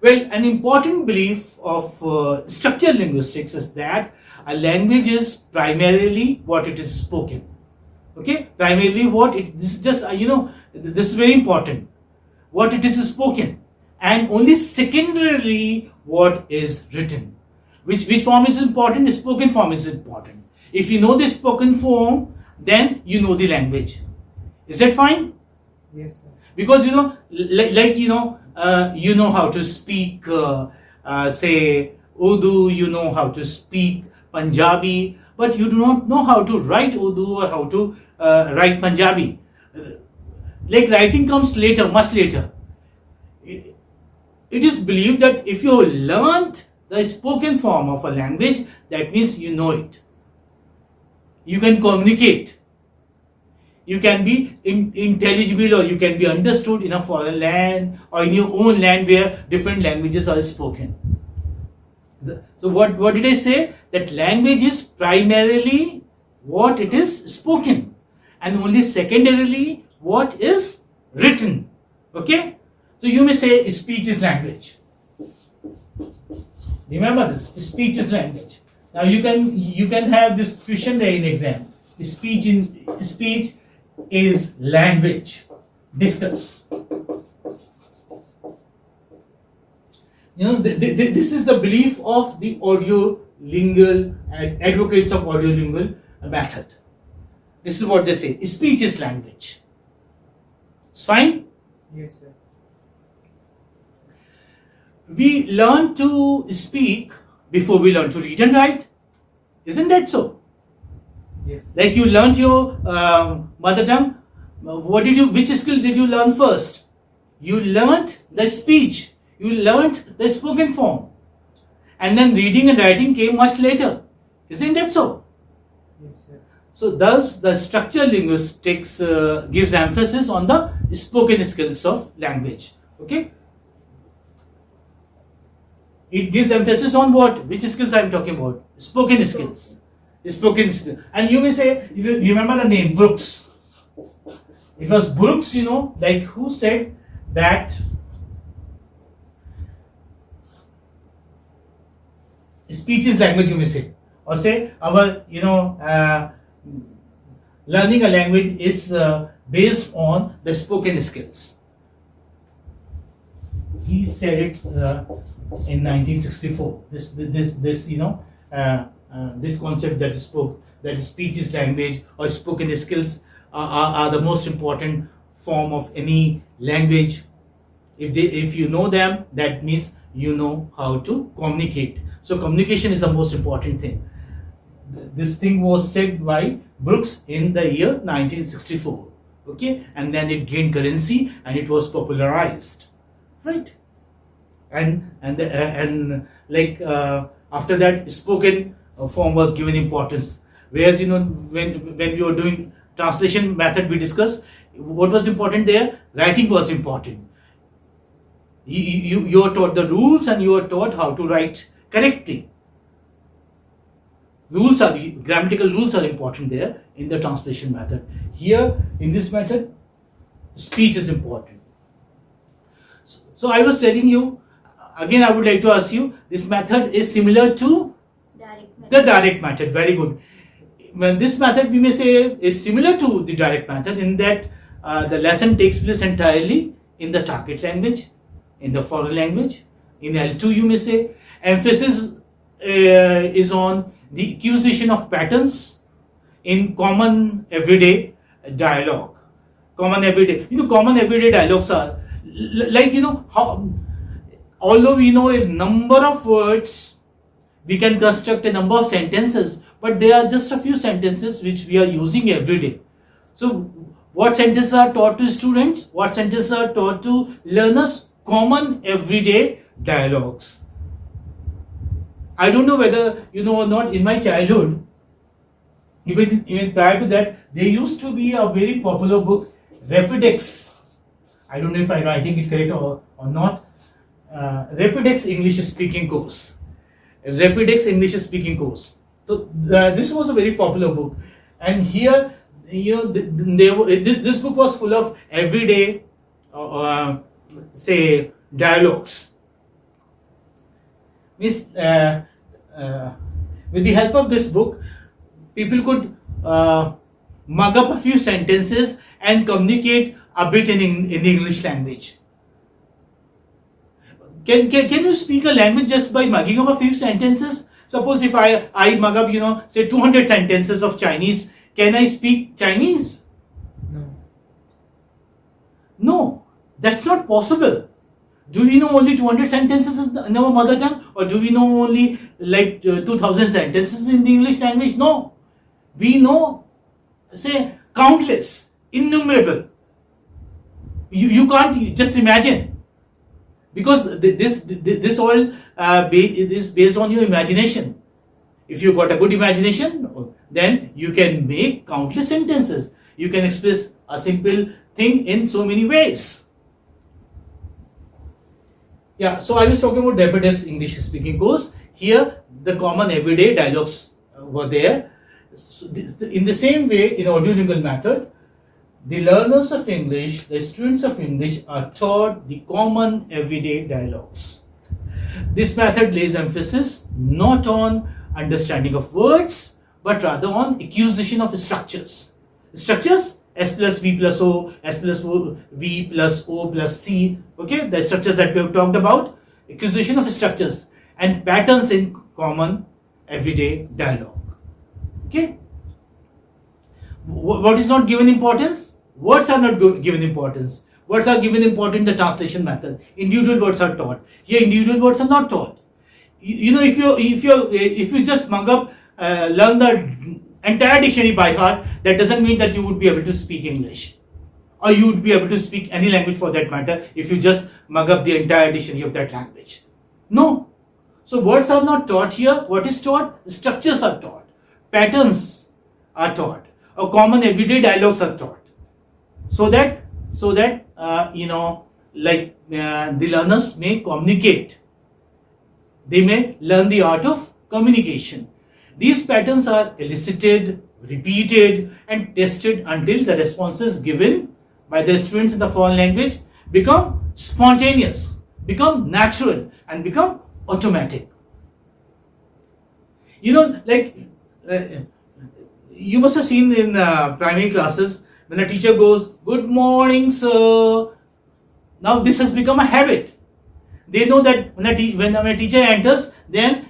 Well, an important belief of structural linguistics is that a language is primarily what it is spoken. Okay, primarily what it, this is just this is very important, what it is spoken, and only secondarily what is written. Which form is important? The spoken form is important. If you know the spoken form, then you know the language. Is that fine? Yes, sir. Because you know how to speak say Urdu, you know how to speak Punjabi, but you do not know how to write Urdu or how to write Punjabi. Like writing comes later, much later. It is believed that if you learnt the spoken form of a language, that means you know it. You can communicate. You can be intelligible, or you can be understood in a foreign land or in your own land where different languages are spoken. So what did I say? That language is primarily what it is spoken, and only secondarily what is written. Okay? So you may say speech is language. Remember this, speech is language. Now you can have this question there in exam. Speech is language. Discuss. This is the belief of the audio-lingual advocates of audio-lingual method. This is what they say. Speech is language. It's fine? Yes, sir. We learn to speak before we learn to read and write. Isn't that so? Yes. Like you learned your mother tongue. Which skill did you learn first? You learned the speech. You learned the spoken form. And then reading and writing came much later. Isn't that so? Yes, sir. So thus the structural linguistics gives emphasis on the spoken skills of language. Okay? It gives emphasis on what? Which skills I am talking about? Spoken skills. Spoken skills. And you may say, you remember the name Brooks. It was Brooks, like who said that speech is language, you may say. Or say our, learning a language is based on the spoken skills. He said it in 1964. This concept that speech is language or spoken skills are the most important form of any language. If you know them, that means you know how to communicate. So communication is the most important thing. This thing was said by Brooks in the year 1964. Okay, and then it gained currency and it was popularized, right? And after that, spoken form was given importance. Whereas when we were doing translation method, we discussed what was important there. Writing was important. You are taught the rules and you are taught how to write correctly. Grammatical rules are important there in the translation method. Here in this method, speech is important. So I was telling you, again I would like to ask you, this method is similar to the direct method. Very good. When this method we may say is similar to the direct method in that the lesson takes place entirely in the target language, in the foreign language. In L2 you may say emphasis is on the acquisition of patterns in common everyday dialogue. Common everyday dialogues are like how, although we know a number of words, we can construct a number of sentences, but there are just a few sentences which we are using every day. So what sentences are taught to students? What sentences are taught to learners? Common everyday dialogues. I don't know whether you know or not, in my childhood, even prior to that, there used to be a very popular book, Rapidex. I don't know if I'm writing it correct or not. Rapidex English Speaking Course. Rapidex English Speaking Course. So this was a very popular book, and here this book was full of everyday say dialogues. Means with the help of this book, people could mug up a few sentences and communicate a bit in the English language. Can you speak a language just by mugging up a few sentences? Suppose if I mug up, say 200 sentences of Chinese, can I speak Chinese? No. No, that's not possible. Do we know only 200 sentences in our mother tongue, or do we know only like 2000 sentences in the English language? No, we know, say, countless, innumerable. You can't just imagine, because this all is based on your imagination. If you've got a good imagination, then you can make countless sentences. You can express a simple thing in so many ways. Yeah, so I was talking about Depede's English speaking course. Here, the common everyday dialogues were there. So in the same way, in audio-lingual method, the learners of English, the students of English are taught the common everyday dialogues. This method lays emphasis not on understanding of words, but rather on acquisition of structures. Structures, S plus V plus O, S plus V plus O plus C, okay, the structures that we have talked about, acquisition of structures and patterns in common everyday dialogue. Okay. What is not given importance? Words are not given importance. Words are given importance in the translation method. Individual words are taught. Here, individual words are not taught. If you just mug up, learn the entire dictionary by heart, that doesn't mean that you would be able to speak English, or you would be able to speak any language for that matter if you just mug up the entire dictionary of that language. No. So words are not taught here. What is taught? Structures are taught. Patterns are taught. Or common everyday dialogues are taught. So that the learners may communicate. They may learn the art of communication. These patterns are elicited, repeated and tested until the responses given by the students in the foreign language become spontaneous, become natural and become automatic. You must have seen in primary classes when a teacher goes, "Good morning, sir." Now this has become a habit. They know that when a teacher enters, then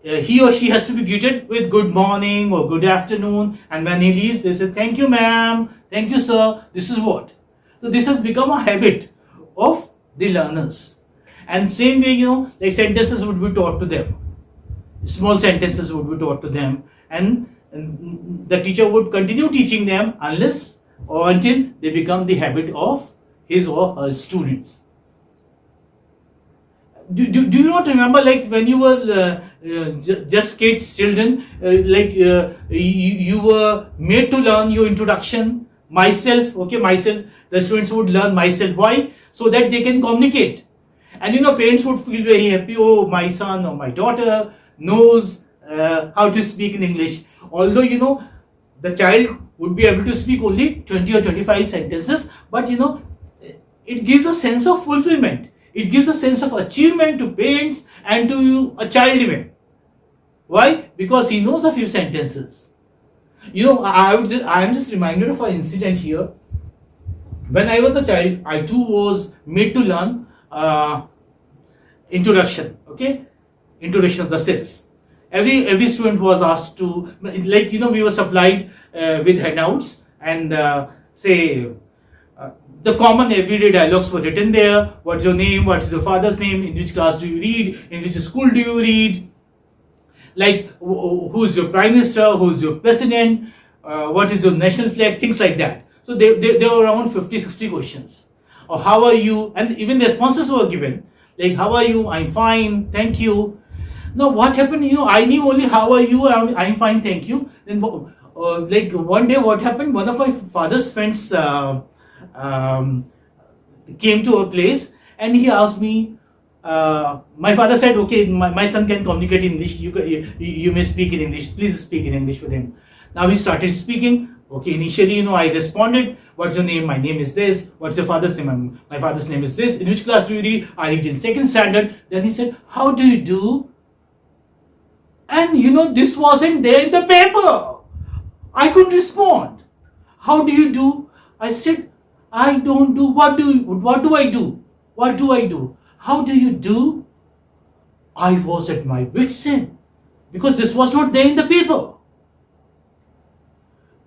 he or she has to be greeted with good morning or good afternoon, and when he leaves they say, "Thank you ma'am, thank you sir." This is what. So this has become a habit of the learners. And same way, like sentences would be taught to them. Small sentences would be taught to them, and the teacher would continue teaching them unless or until they become the habit of his or her students. Do you not remember, like when you were just kids, children, you were made to learn your introduction, myself, the students would learn myself. Why? So that they can communicate. And parents would feel very happy. Oh, my son or my daughter knows how to speak in English. Although, the child would be able to speak only 20 or 25 sentences, but it gives a sense of fulfillment. It gives a sense of achievement to parents and to a child even. Why? Because he knows a few sentences. I am just reminded of an incident here. When I was a child, I too was made to learn introduction. Okay, introduction of the self. Every student was asked to, we were supplied with handouts and the common everyday dialogues were written there. What's your name? What is your father's name? In which class do you read? In which school do you read? Like, who's your prime minister? Who's your president? What is your national flag? Things like that. So there were around 50-60 questions. Or how are you? And even the responses were given. Like, how are you? I'm fine. Thank you. Now, what happened? I knew only how are you? I'm fine. Thank you. Then, one day, what happened? One of my father's friends came to a place and he asked me, my father said, okay, my son can communicate in English, you may speak in English, please speak in English with him. Now he started speaking. Okay, initially, I responded, what's your name? My name is this. What's your father's name? My father's name is this. In which class do you read? I read in second standard. Then he said, how do you do? And this wasn't there in the paper. I couldn't respond. How do you do? I said, I don't do. What do I do? What do I do? How do you do? I was at my wit's end because this was not there in the paper.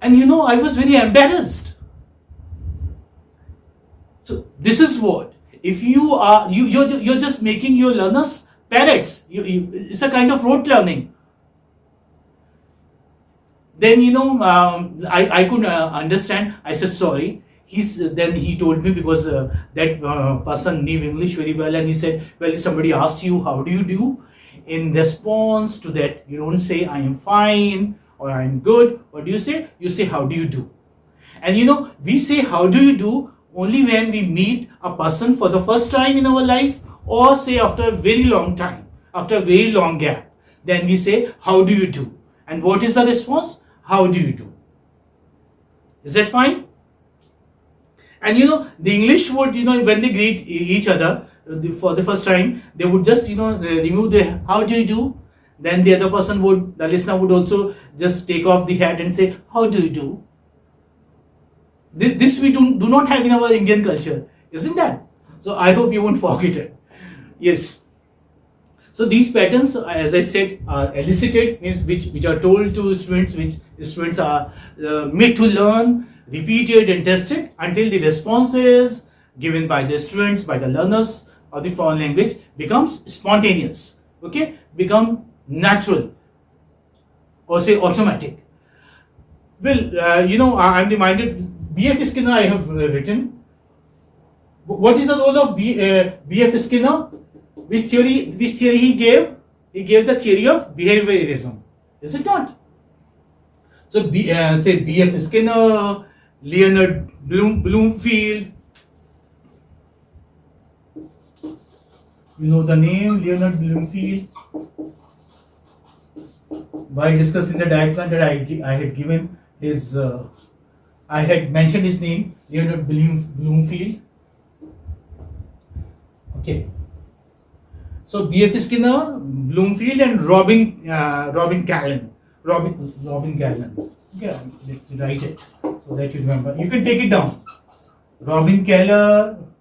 And I was very embarrassed. So this is what, if you're just making your learners parrots. It's a kind of rote learning. Then I couldn't understand. I said sorry. Then he told me, because that person knew English very well, and he said, well, if somebody asks you how do you do, in response to that, you don't say I am fine or I am good. What do you say? You say how do you do. And we say how do you do only when we meet a person for the first time in our life, or say after a very long time, after a very long gap. Then we say how do you do. And what is the response? How do you do. Is that fine? And the English would, when they greet each other for the first time, they would just, remove the how do you do. Then the other person the listener would also just take off the hat and say, how do you do? This we do not have in our Indian culture, isn't that? So I hope you won't forget it. Yes. So these patterns, as I said, are elicited, means which are told to students, which students are made to learn, repeated and tested until the responses given by the students, by the learners of the foreign language becomes spontaneous, okay, become natural, or say automatic. Well, I'm reminded, B.F. Skinner I have written. What is the role of B.F. Skinner? Which theory he gave? He gave the theory of behaviorism. Is it not? So say B.F. Skinner, Leonard Bloomfield. You know the name Leonard Bloomfield. While discussing the diagram that I had given his, I had mentioned his name, Leonard Bloomfield. Okay. So B.F. Skinner, Bloomfield, and Robin Callan. Robin Callan. Okay, let's write it so that you remember. You can take it down. Robin Callan,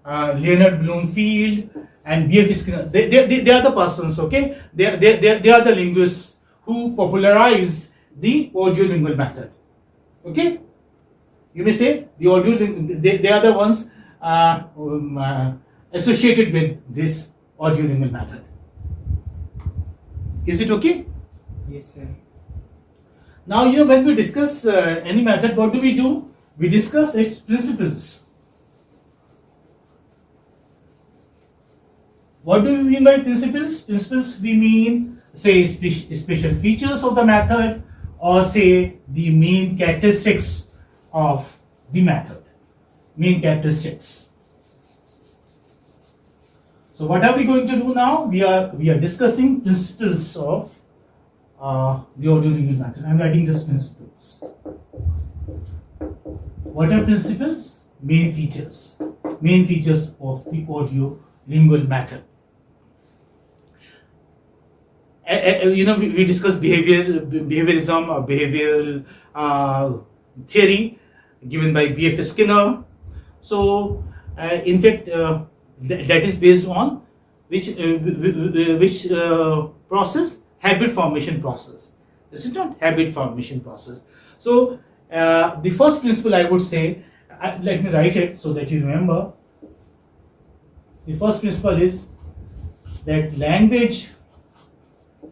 Leonard Bloomfield, and B.F. Skinner. They are the persons. Okay, they are the linguists who popularized the audio-lingual method. Okay, you may say the they are the ones associated with this audio-lingual method. Is it okay? Yes, sir. Now, when we discuss any method, what do? We discuss its principles. What do we mean by principles? Principles, we mean, say, special features of the method, or say the main characteristics of the method. Main characteristics. So what are we going to do now? We are discussing principles of the audio-lingual method. I am writing just principles. What are principles? Main features. Main features of the audio-lingual method. We discussed behaviorism or behavioral theory given by B.F. Skinner. So, in fact, that is based on which process? Habit formation process. Is it not? Habit formation process. So, the first principle I would say, let me write it so that you remember. The first principle is that language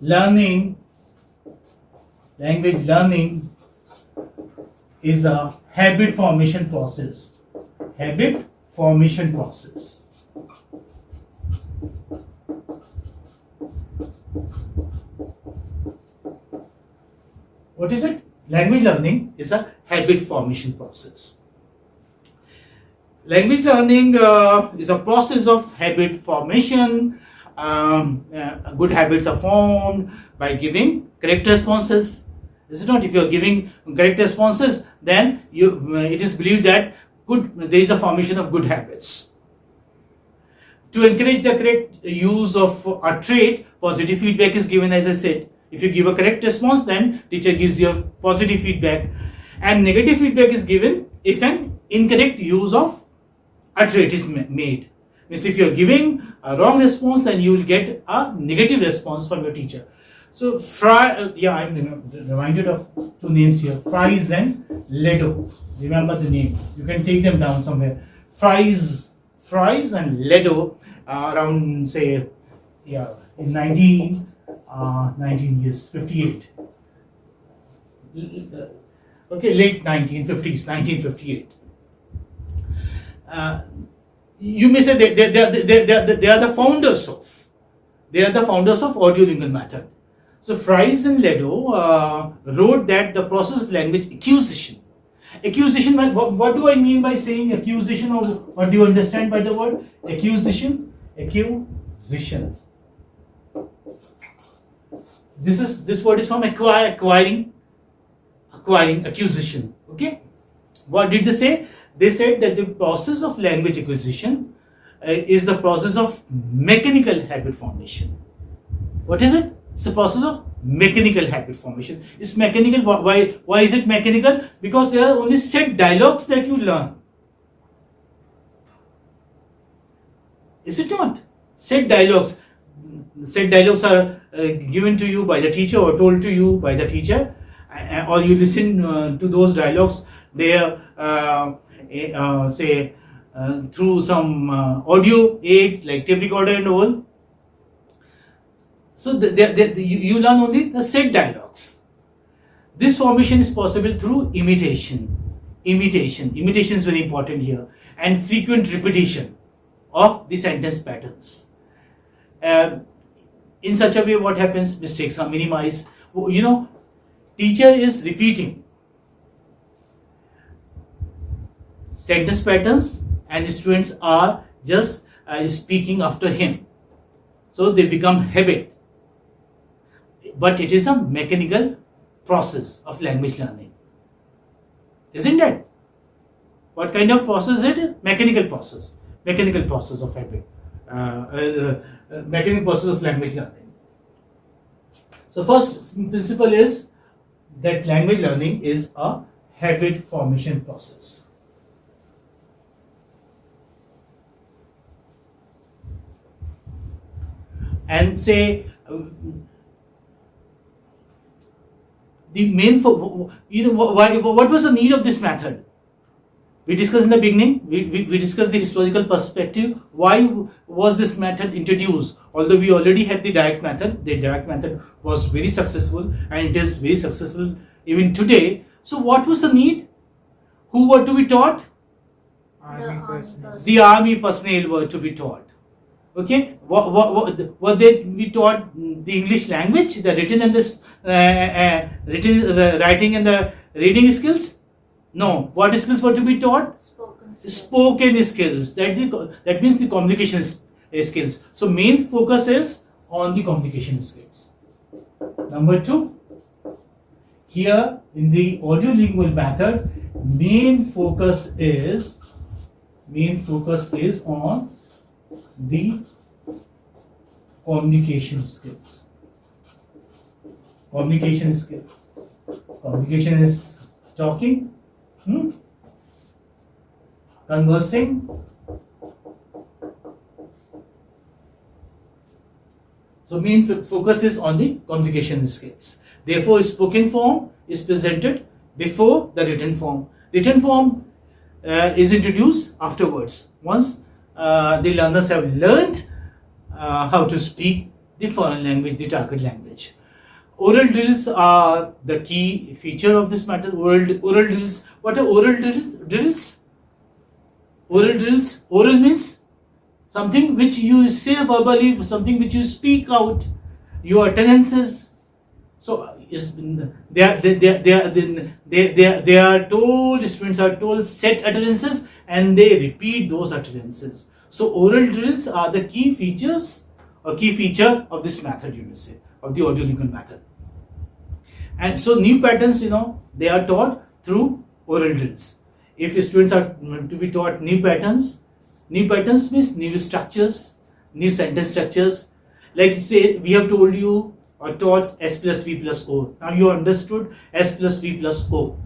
learning is a habit formation process. Habit formation process. What is it? Language learning is a habit formation process. Language learning is a process of habit formation. Good habits are formed by giving correct responses. Is it not? If you are giving correct responses, then it is believed that there is a formation of good habits. To encourage the correct use of a trait, positive feedback is given, as I said. If you give a correct response, then teacher gives you a positive feedback. And negative feedback is given if an incorrect use of a trait is made. Means if you are giving a wrong response, then you will get a negative response from your teacher. So I'm reminded of two names here, Fries and Ledo. Remember the name. You can take them down somewhere. Fries and Ledo, around say, in 1958. Okay, late 1950s, 1958. You may say they are the founders of audio-lingual method. So Fries and Ledo wrote that the process of language acquisition. Acquisition, what do I mean by saying acquisition, or what do you understand by the word acquisition? Acquisition. This word is from acquiring, acquisition. Okay. What did they say? They said that the process of language acquisition is the process of mechanical habit formation. What is it? It's a process of mechanical habit formation. It's mechanical. Why is it mechanical? Because there are only set dialogues that you learn. Is it not? Set dialogues. Set dialogues are given to you by the teacher or told to you by the teacher, or you listen to those dialogues there, through some audio aids like tape recorder and all. So you learn only the set dialogues. This formation is possible through imitation. Imitation is very important here, and frequent repetition of the sentence patterns. In such a way, what happens? Mistakes are minimized. Teacher is repeating sentence patterns, and the students are just speaking after him. So they become habit. But it is a mechanical process of language learning. Isn't it? What kind of process is it? Mechanical process. Mechanical process of habit. Mechanical process of language learning. So first principle is that language learning is a habit formation process. And say the main what was the need of this method? We discussed in the beginning. We discussed the historical perspective. Why was this method introduced? Although we already had the direct method was very successful, and it is very successful even today. So what was the need? Who were to be taught? The army personnel were to be taught. Okay, were they be taught the English language, the written and the writing and the reading skills? No. What skills were to be taught? Spoken skills. That means the communication skills. So main focus is on the communication skills. Number 2, here in the audio-lingual method, main focus is on the communication skills. Communication skills. Communication is talking, conversing, so main focus is on the communication skills. Therefore, spoken form is presented before the written form. Written form is introduced afterwards. Once the learners have learned how to speak the foreign language, the target language. Oral drills are the key feature of this matter. Oral drills. What are oral drills? Oral drills. Oral means something which you say verbally, something which you speak out, your utterances. So they are told, students are told set utterances, and they repeat those utterances. So oral drills are the key features or key feature of this method, you may say, of the audio-lingual method. And so new patterns, they are taught through oral drills. If students are to be taught new patterns means new structures, new sentence structures. Like say we have told you or taught S plus V plus O. Now you understood S plus V plus O.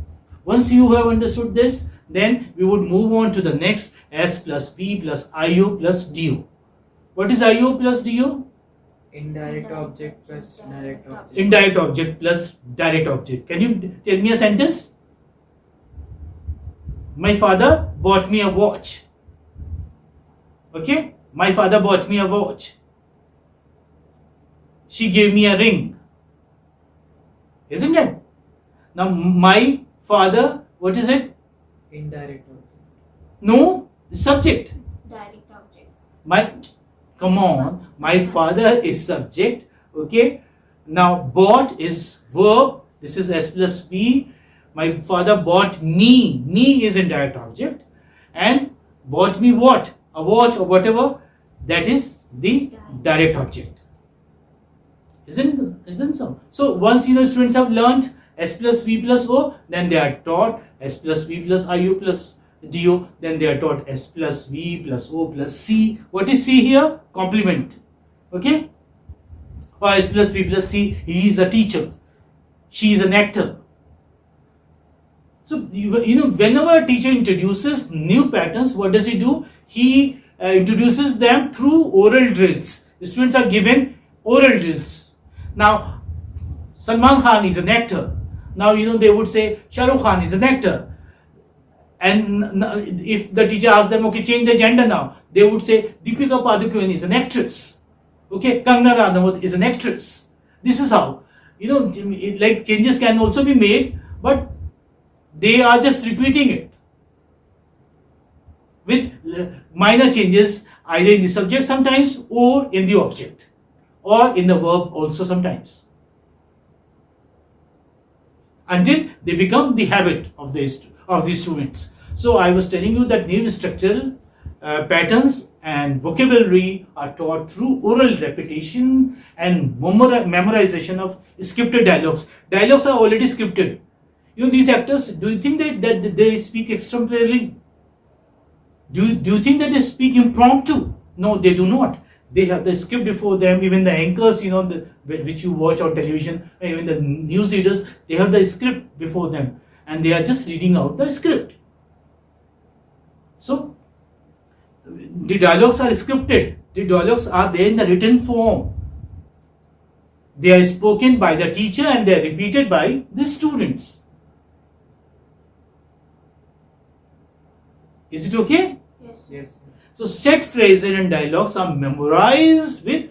Once you have understood this, then we would move on to the next S plus V plus IO plus DO. What is IO plus DO? Indirect object plus direct object. Indirect object plus direct object. Can you tell me a sentence? My father bought me a watch. Okay? My father bought me a watch. She gave me a ring. Isn't it? Now my father, what is it? Indirect object. No, subject. Direct object. Come on, my father is subject. Okay. Now bought is verb. This is S plus V. My father bought me. Me is indirect object. And bought me what? A watch or whatever. That is the direct object. Isn't so? So once students have learned S plus V plus O, then they are taught S plus V plus IU plus DO, then they are taught S plus V plus O plus C. What is C here? Complement. Okay? Or S plus V plus C, he is a teacher. She is an actor. So, whenever a teacher introduces new patterns, what does he do? He introduces them through oral drills. The students are given oral drills. Now, Salman Khan is an actor. Now, they would say Shah Rukh Khan is an actor. And if the teacher asks them, okay, change the gender now, they would say Deepika Padukone is an actress. Okay, Kangana Ranaut is an actress. This is how, like changes can also be made, but they are just repeating it with minor changes either in the subject sometimes or in the object or in the verb also sometimes, until they become the habit of the students. So I was telling you that new structural patterns and vocabulary are taught through oral repetition and memorization of scripted dialogues. Dialogues are already scripted. These actors, do you think that they speak extemporarily? Do you think that they speak impromptu? No, they do not. They have the script before them. Even the anchors, which you watch on television, even the news readers, they have the script before them, and they are just reading out the script. So, the dialogues are scripted. The dialogues are there in the written form. They are spoken by the teacher and they are repeated by the students. Is it okay? Yes. Yes. So set phrases and dialogues are memorized with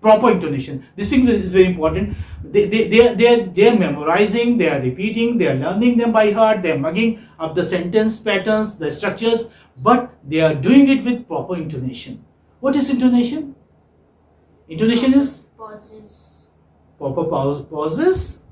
proper intonation. This thing is very important. They are memorizing, they are repeating, they are learning them by heart, they are mugging up the sentence patterns, the structures, but they are doing it with proper intonation. What is intonation? Intonation is Pauses. proper pauses.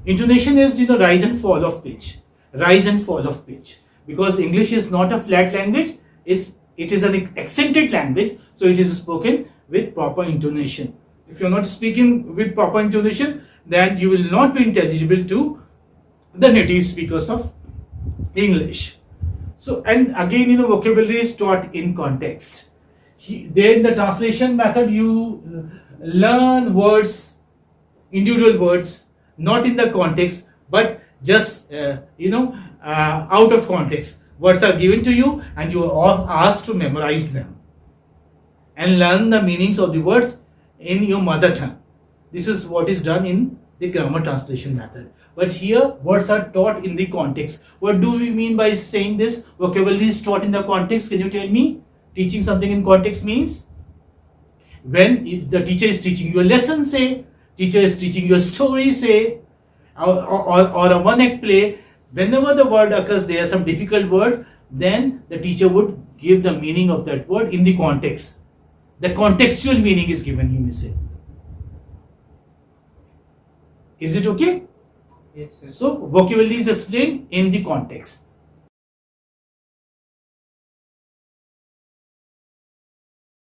Intonation is rise and fall of pitch. Rise and fall of pitch. Because English is not a flat language, it is an accented language, so it is spoken with proper intonation. If you are not speaking with proper intonation, then you will not be intelligible to the native speakers of English. So, and again, vocabulary is taught in context. There in the translation method, you learn words, individual words, not in the context, but just, out of context. Words are given to you and you are asked to memorize them and learn the meanings of the words in your mother tongue. This is what is done in the grammar translation method. But here, words are taught in the context. What do we mean by saying this? Vocabulary is taught in the context. Can you tell me? Teaching something in context means when the teacher is teaching you a lesson, say, teacher is teaching you a story, say, or a one-act play. Whenever the word occurs there, some difficult word, then the teacher would give the meaning of that word in the context. The contextual meaning is given, you may say. Is it okay? Yes, sir. So, vocabulary is explained in the context.